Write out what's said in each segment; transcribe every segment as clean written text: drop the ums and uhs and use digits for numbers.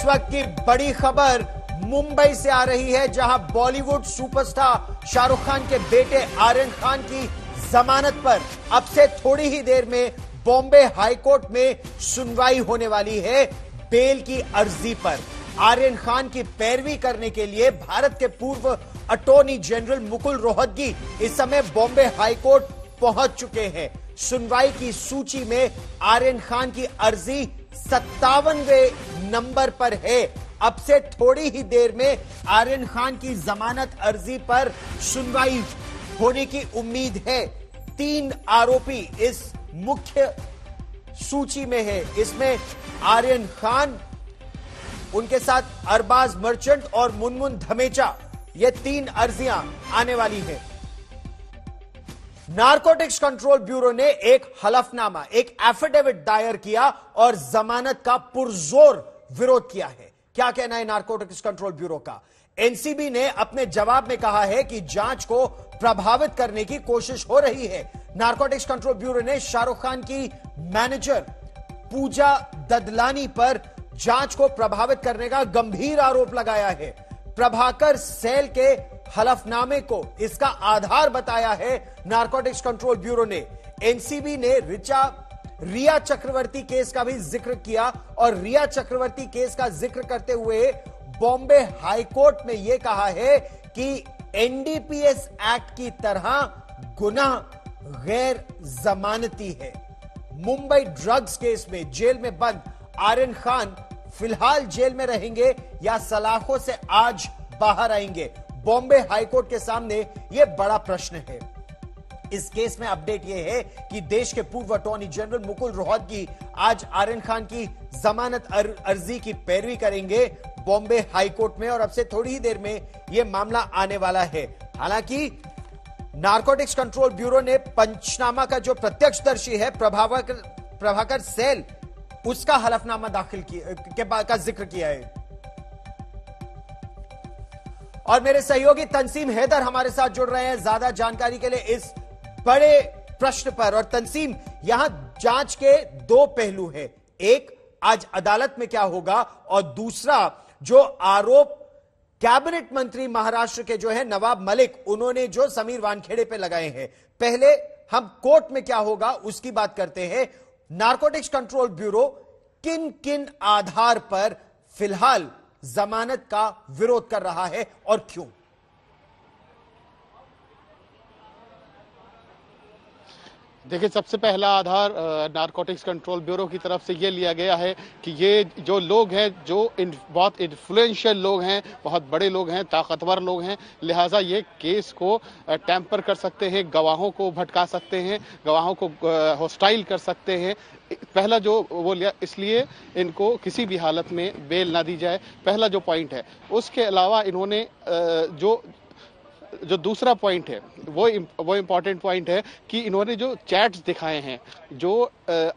इस वक्त की बड़ी खबर मुंबई से आ रही है, जहां बॉलीवुड सुपरस्टार शाहरुख खान के बेटे आर्यन खान की जमानत पर अब से थोड़ी ही देर में बॉम्बे हाईकोर्ट में सुनवाई होने वाली है। बेल की अर्जी पर आर्यन खान की पैरवी करने के लिए भारत के पूर्व अटॉर्नी जनरल मुकुल रोहतगी इस समय बॉम्बे हाईकोर्ट पहुंच चुके हैं। सुनवाई की सूची में आर्यन खान की अर्जी 57वें नंबर पर है। अब से थोड़ी ही देर में आर्यन खान की जमानत अर्जी पर सुनवाई होने की उम्मीद है। 3 आरोपी इस मुख्य सूची में है। इसमें आर्यन खान, उनके साथ अरबाज मर्चेंट और मुनमुन धमेचा, ये 3 अर्जियां आने वाली है। नारकोटिक्स कंट्रोल ब्यूरो ने एक हलफनामा, एक एफिडेविट दायर किया और जमानत का पुरजोर विरोध किया है। क्या कहना है नारकोटिक्स कंट्रोल ब्यूरो का? एनसीबी ने अपने जवाब में कहा है कि जांच को प्रभावित करने की कोशिश हो रही है। नारकोटिक्स कंट्रोल ब्यूरो ने शाहरुख खान की मैनेजर पूजा ददलानी पर जांच को प्रभावित करने का गंभीर आरोप लगाया है। प्रभाकर सैल के हलफनामे को इसका आधार बताया है नारकोटिक्स कंट्रोल ब्यूरो ने। एनसीबी ने रिया चक्रवर्ती केस का भी जिक्र किया और रिया चक्रवर्ती केस का जिक्र करते हुए बॉम्बे हाईकोर्ट में यह कहा है कि एनडीपीएस एक्ट की तरह गुनाह गैर जमानती है। मुंबई ड्रग्स केस में जेल में बंद आर्यन खान फिलहाल जेल में रहेंगे या सलाखों से आज बाहर आएंगे? बॉम्बे हाईकोर्ट के सामने यह बड़ा प्रश्न है। इस केस में अपडेट यह है कि देश के पूर्व अटॉर्नी जनरल मुकुल रोहतगी आज आर्यन खान की जमानत अर्जी की पैरवी करेंगे बॉम्बे हाईकोर्ट में और अब से थोड़ी ही देर में यह मामला आने वाला है। हालांकि नारकोटिक्स कंट्रोल ब्यूरो ने पंचनामा का जो प्रत्यक्षदर्शी है प्रभाकर सैल, उसका हलफनामा दाखिल का जिक्र किया है। और मेरे सहयोगी तंसीम हैदर हमारे साथ जुड़ रहे हैं ज्यादा जानकारी के लिए इस बड़े प्रश्न पर। और तंसीम, यहां जांच के 2 पहलू हैं, एक आज अदालत में क्या होगा और दूसरा जो आरोप कैबिनेट मंत्री महाराष्ट्र के जो है नवाब मलिक, उन्होंने जो समीर वानखेड़े पे लगाए हैं। पहले हम कोर्ट में क्या होगा उसकी बात करते हैं। नारकोटिक्स कंट्रोल ब्यूरो किन किन आधार पर फिलहाल जमानत का विरोध कर रहा है और क्यों? देखिए, सबसे पहला आधार नारकोटिक्स कंट्रोल ब्यूरो की तरफ से ये लिया गया है कि ये जो लोग हैं, जो बहुत इन्फ्लुएंशियल लोग हैं, बहुत बड़े लोग हैं, ताकतवर लोग हैं, लिहाजा ये केस को टैंपर कर सकते हैं, गवाहों को भटका सकते हैं, गवाहों को हॉस्टाइल कर सकते हैं। पहला जो वो लिया, इसलिए इनको किसी भी हालत में बेल ना दी जाए, पहला जो पॉइंट है। उसके अलावा इन्होंने जो दूसरा पॉइंट है वो इंपॉर्टेंट पॉइंट है कि इन्होंने जो चैट्स दिखाए हैं, जो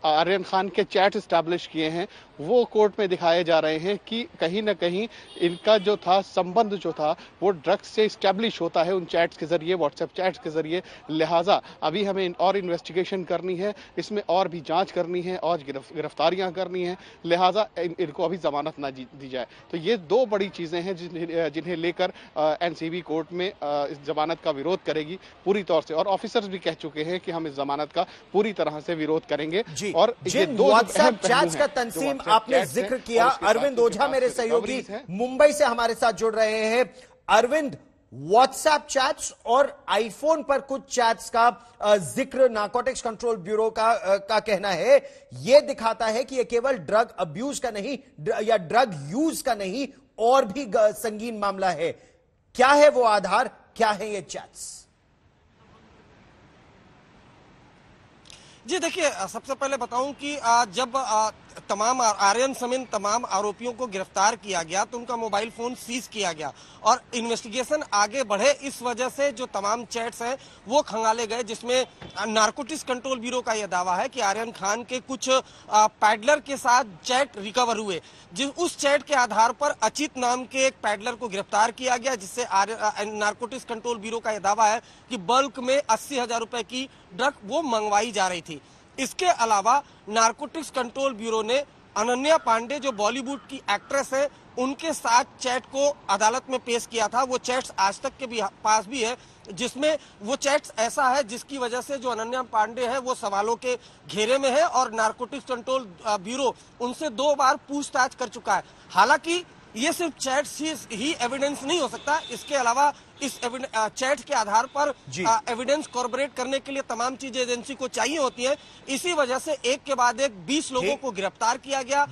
आर्यन खान के चैट स्टैब्लिश किए हैं, वो कोर्ट में दिखाए जा रहे हैं कि कहीं ना कहीं इनका जो था संबंध जो था वो ड्रग्स से स्टैब्लिश होता है उन चैट्स के जरिए, व्हाट्सएप चैट्स के जरिए। लिहाजा अभी हमें और इन्वेस्टिगेशन करनी है, इसमें और भी जांच करनी है और गिरफ्तारियां करनी है। लिहाजा इनको अभी जमानत ना दी जाए। तो ये 2 बड़ी चीजें हैं जिन्हें लेकर एनसीबी कोर्ट में इस जमानत का विरोध करेगी पूरी तौर से, और ऑफिसर्स भी कह चुके हैं कि हम इस जमानत का पूरी तरह से विरोध करेंगे। और ये 2 व्हाट्सएप चैट्स का तंसीम आपने जिक्र किया। अरविंद ओझा मेरे सहयोगी मुंबई से हमारे साथ जुड़ रहे हैं। अरविंद, व्हाट्सएप चैट्स और आईफोन पर कुछ चैट्स का जिक्र नारकोटिक्स कंट्रोल ब्यूरो का कहना है, यह दिखाता है कि यह केवल ड्रग अब्यूज का नहीं या ड्रग यूज का नहीं, और भी संगीन मामला है। क्या है वो आधार, क्या है ये चैट्स? जी देखिए, सबसे पहले बताऊं कि जब तमाम आर्यन समेत तमाम आरोपियों को गिरफ्तार किया गया तो उनका मोबाइल फोन सीज किया गया और इन्वेस्टिगेशन आगे बढ़े, इस वजह से जो तमाम चैट्स हैं वो खंगाले गए, जिसमें नारकोटिक्स कंट्रोल ब्यूरो का यह दावा है कि आर्यन खान के कुछ पैडलर के साथ चैट रिकवर हुए। उस चैट के आधार पर अचित नाम के एक पैडलर को गिरफ्तार किया गया, जिससे नारकोटिक्स कंट्रोल ब्यूरो का यह दावा है कि बल्क में 80,000 रुपए की ड्रग वो मंगवाई जा रही थी। इसके अलावा नारकोटिक्स कंट्रोल ब्यूरो ने अनन्या पांडे जो बॉलीवुड की एक्ट्रेस है उनके साथ चैट को अदालत में पेश किया था। वो चैट्स आज तक के पास भी है, जिसमें वो चैट्स ऐसा है जिसकी वजह से जो अनन्या पांडे है वो सवालों के घेरे में है और नारकोटिक्स कंट्रोल ब्यूरो उनसे 2 बार पूछताछ कर चुका है। हालांकि ये सिर्फ चैट्स ही एविडेंस नहीं हो सकता, इसके अलावा इस चैट के आधार पर एविडेंस कॉर्पोरेट करने के लिए तमाम चीजें एजेंसी को चाहिए होती है। इसी वजह से एक के बाद एक 20 लोगों को गिरफ्तार किया गया।